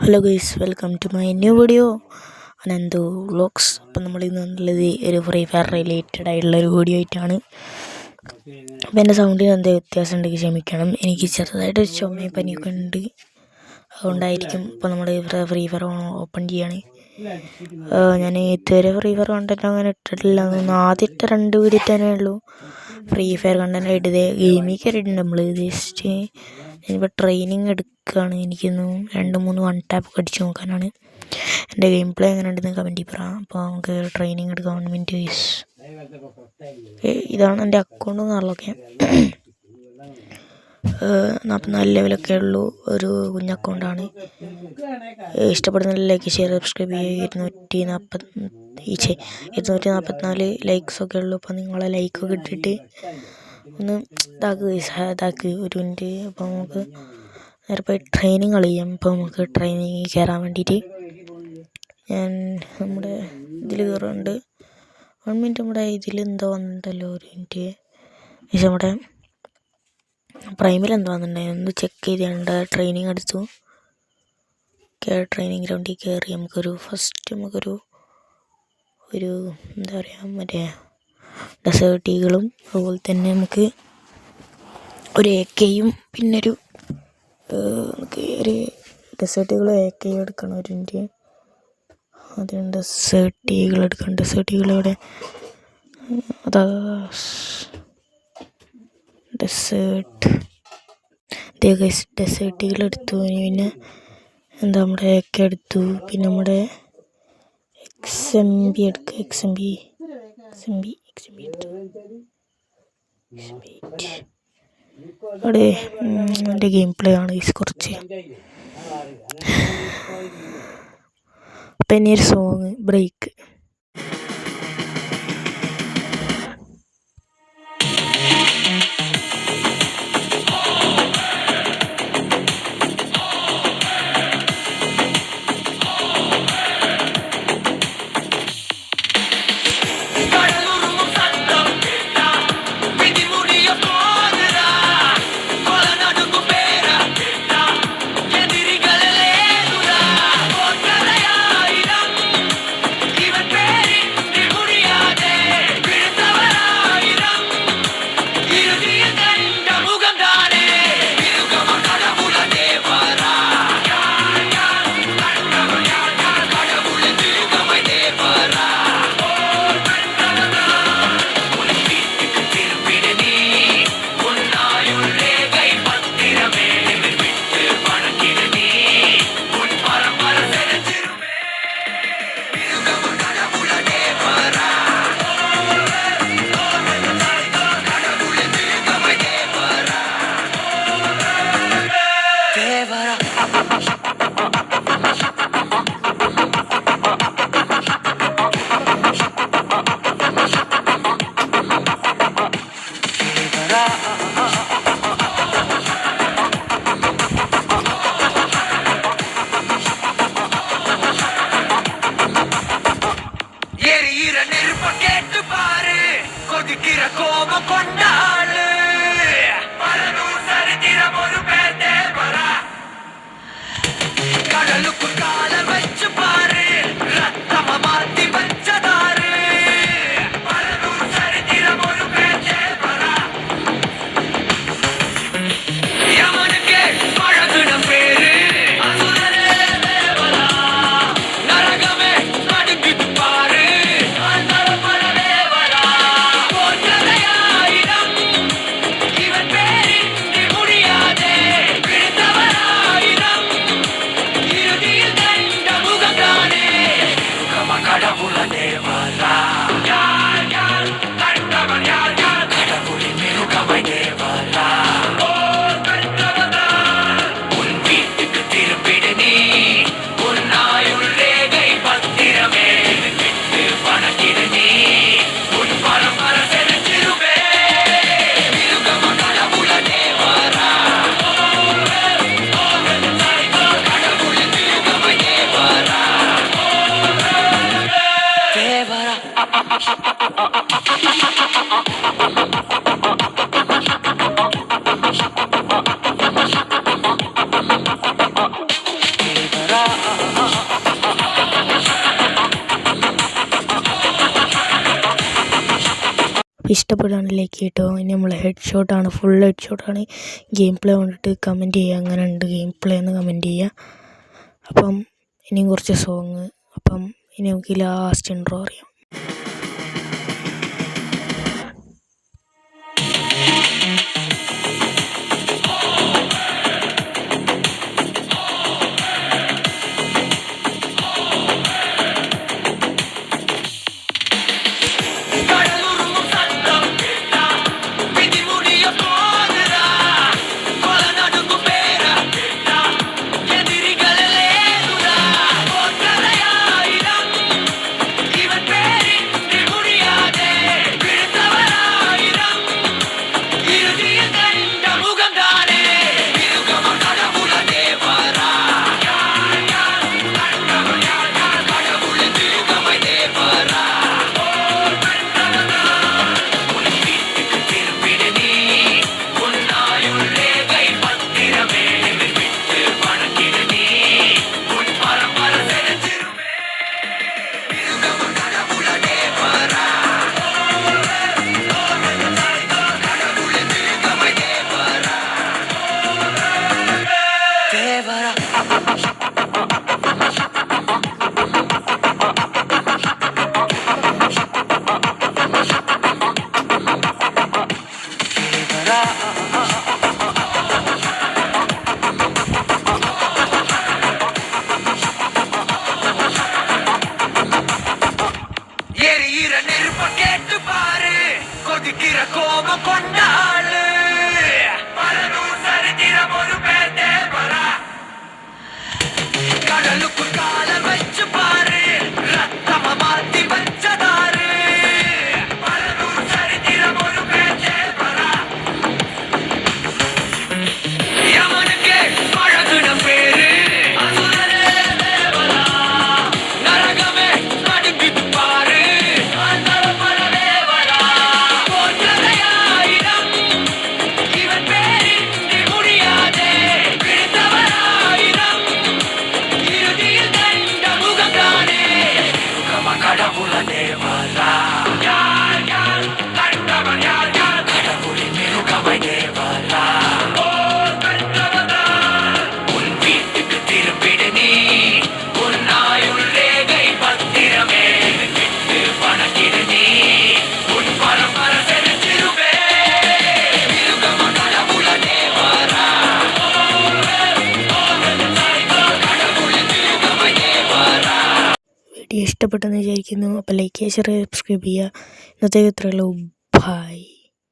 Hello guys, welcome to my new video Ananthu vlogs. അപ്പം നമ്മൾ ഇന്നുള്ളത് ഒരു ഫ്രീ ഫയർ റിലേറ്റഡ് ആയിട്ടുള്ളൊരു വീഡിയോ ആയിട്ടാണ്. അപ്പം എൻ്റെ സൗണ്ടിന് എന്താ വ്യത്യാസം ഉണ്ടെങ്കിൽ ക്ഷമിക്കണം. എനിക്ക് ചെറുതായിട്ട് ചുമയും പനിയൊക്കെ ഉണ്ട്, അതുകൊണ്ടായിരിക്കും. ഇപ്പോൾ നമ്മൾ ഫ്രീ ഫയർ ഓപ്പൺ ചെയ്യാണ്. ഞാൻ ഇതുവരെ ഫ്രീ ഫയർ കണ്ടന്റ് അങ്ങനെ ഇട്ടിട്ടില്ല. ആദ്യത്തെ 2 വീഡിയോ തന്നെ ഉള്ളൂ ഫ്രീ ഫയർ കണ്ടന്റ് ആയിട്ട്. ഗെയിമിൽ കയറിയിട്ടുണ്ട് നമ്മൾ. ജസ്റ്റ് ഞാനിപ്പോൾ ട്രെയിനിങ് എടുക്കുകയാണ്. എനിക്കൊന്ന് 2-3 വൺ ടാപ്പ് അടിച്ച് നോക്കാനാണ്. എൻ്റെ ഗെയിം പ്ലേ എങ്ങനെ ഉണ്ടെന്ന് കമൻറ്റിൽ പറയാം. അപ്പോൾ നമുക്ക് ട്രെയിനിങ് എടുക്കാൻ 1 മിനിറ്റ് ഗൈസ്. ഇതാണ് എൻ്റെ അക്കൗണ്ടും കാര്യങ്ങളൊക്കെ. 44 ലെവലൊക്കെ ഉള്ളൂ. ഒരു കുഞ്ഞ് അക്കൗണ്ടാണ്. ഇഷ്ടപ്പെടുന്ന ലൈക്ക്, ഷെയർ, സബ്സ്ക്രൈബ് ചെയ്യുക. 244 ലൈക്സൊക്കെ ഉള്ളൂ. അപ്പോൾ നിങ്ങളെ ലൈക്കൊക്കെ ഇട്ടിട്ട് ഒന്ന് ഇതാക്ക് 1 മിനിറ്റ്. അപ്പോൾ നമുക്ക് നേരെ പോയി ട്രെയിനിങ് കളിയാം. ഇപ്പോൾ നമുക്ക് ട്രെയിനിങ് കയറാൻ വേണ്ടിയിട്ട് ഞാൻ നമ്മുടെ ഇതിൽ കയറുന്നുണ്ട്. 1 മിനിറ്റ്. നമ്മുടെ ഇതിൽ എന്തോ വന്നിട്ടുണ്ടല്ലോ, 1 മിനിറ്റ്. പക്ഷേ നമ്മുടെ പ്രൈമിൽ എന്തോ വന്നിട്ടുണ്ടായി, ഒന്ന് ചെക്ക് ചെയ്തുകൊണ്ട് ട്രെയിനിങ് എടുത്തു. ട്രെയിനിങ് ഗ്രൗണ്ടിൽ കയറി നമുക്കൊരു എന്താ പറയുക, മറ്റേ ഡെസേർട്ട് ഈഗിളും അതുപോലെ തന്നെ നമുക്ക് ഒരു AKയും പിന്നെ നമുക്ക് ഒരു ഡെസേർട്ട് ഈഗിളും AKയും എടുക്കണം. 1 മിനിറ്റ്. ആദ്യം ഡെസേർട്ട് ഈഗിൾ എടുക്കണം. ഡെസേർട്ട് ഈഗിൾ ഇവിടെ അതാ ഡെസേർട്ട് ഈഗിൾ എടുത്തു. പിന്നെ എന്താ നമ്മുടെ AK എടുത്തു. പിന്നെ നമ്മുടെ XMB എടുക്കുക. XMB എടുത്തു. അവിടെ എൻ്റെ ഗെയിം പ്ലേ ആണ് കുറച്ച്. അപ്പം ഇനി ഒരു സോങ് ബ്രേക്ക്. கோபம் கொண்டாடு சரித்திரம் ஒரு பேர் தேவரா. கடலுக்கு கால வச்சு பாரு, ரத்தம மாத்தி வச்சதாரு. சரித்திரம் ஒரு பேர் தேவரா. யமனுக்கு பழகுன பேரு அசுரனே தேவரா. நரகமே நடுங்குது பாரு, இவன் பேரின்றி முடியாதே. பிடித்தவராயிரம் இறுதியில் ഇഷ്ടപ്പെടുകയാണെങ്കിൽ ലൈക്ക് ചെയ്യട്ടോ. ഇനി നമ്മൾ ഹെഡ് ഷോട്ടാണ്, ഫുൾ ഹെഡ് ഷോട്ടാണ്. ഗെയിം പ്ലേ കണ്ടിട്ട് കമൻറ്റ് ചെയ്യുക, അങ്ങനെ ഉണ്ട് ഗെയിം പ്ലേ എന്ന് കമൻറ്റ് ചെയ്യുക. അപ്പം ഇനിയും കുറച്ച് സോങ്. അപ്പം ഇനി നമുക്ക് ലാസ്റ്റ് ഇൻട്രോ അറിയാം. கடலுருவும் சத்தம் கேட்டா விதி முடிய போகுதா கொல நடுங்கும் பேர கேட்டா எதிரிகள் லேதுடா போற்றலையாயிரம் இவன் பேரின்றி முடியாதே விழுந்தவராயிரம் இறுதியில் கண்ட முகம்தானே மிருகம கடவுள தேவரா யார் யார் கண்டவன் யார் யார் கடவுளின் மிருகமை தேவரா வீட்டுக்கு திரும்பிடு நீ உன்னாயுள் ரேகை பத்திரமே விட்டு பணக்கிடு நீ உன் பரம்பர செலுத்திருமே மிருகம கடவுள தேவரா கடவுளின் மிருகமை தேவரா தேவரா எரியிற நெருப்ப கேட்டு பாரு கொதிக்கிற கோபம் கொண்டாளு பலனூர் சரித்திரம் ஒரு பேர் தேவரா கடலுக்குள் கால வச்சு பாரு ரத்தம மாத்தி வச்சதாரு பலனூர் சரித்திரம் ஒரு பேர் தேவரா யமனுக்கே பழகுன பேரு அசுரனே தேவரா நரகமே நடுங்கிட்டு பாரு ஆண்டவன தேவரா போற்றலையாயிரம் இவன் பேரின்றி முடியாதே விழுந்தவராயிரம் இறுதியில் கண்ட முகம்தானே முகம கடவுள தேவரா யார் யார் கண்டவன் யார் யார் கடவுளின் மிருகமை தேவரா உன் வீட்டுக்கு திரும்பிடு நீ உன்னாயுள் ரேகை பத்திரமே விட்டு பணக்கிடு நீ உன் பரம்பர செலுத்திருவே மிருகம கடவுள தேவரா கடவுளின் மிருகமை தேவரா. വീഡിയോ ഇഷ്ടപ്പെട്ടെന്ന് വിചാരിക്കുന്നു. അപ്പോൾ ലൈക്ക് ചെയ്യുക, ഷെയർ ചെയ്യുക, സബ്സ്ക്രൈബ് ചെയ്യുക. ഇന്നത്തേക്ക് ഇത്രയേ ഉള്ളൂ. ബൈ.